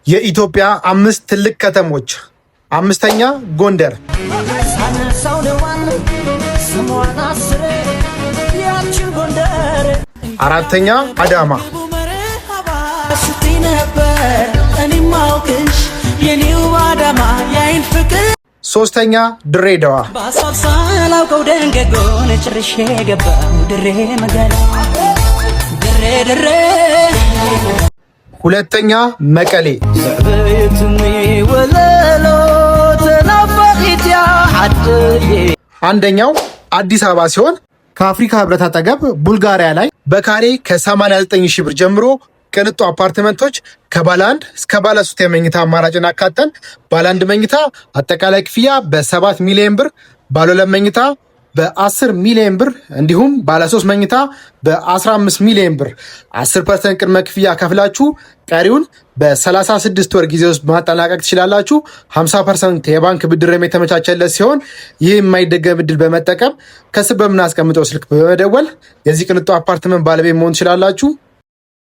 የኢትዮጵያ 5 ትልቅ ከተሞች። 5ኛ ጎንደር፣ 4ኛ አዳማ፣ 3ኛ ድሬዳዋ፣ 2ኛ መቀሌ፣ 1ኛው አዲስ አበባ ሲሆን ከአፍሪካ ህብረት አጠገብ ቡልጋሪያ ላይ በካሬ ከ89,000 ብር ጀምሮ ቅንጡ አፓርትመንቶች ከባለ 1 እስከ ባለ 3 የመኝታ አማራጭን አካተን ባለ 1 መኝታ አጠቃላይ ክፍያ በ7 ሚሊዮን ብር፣ ባለ 2 መኝታ በ10 ሚሊዮን ብር እንዲሁም ባለ 3 መኝታ በ15 ሚሊዮን ብር 10% ቅድመ ክፍያ ከፍላችሁ ቀሪውን በ36 ወር ጊዜ ውስጥ ማጠናቀቅ ትችላላችሁ። 50% የባንክ ብድር የተመቻቸለት ሲሆን ይህ የማይደገም እድል በመጠቀም ከስር በምናስቀምጠው ስልክ በመደወል የዚህ ቅንጡ አፓርትመንት ባለቤት መሆን ትችላላችሁ።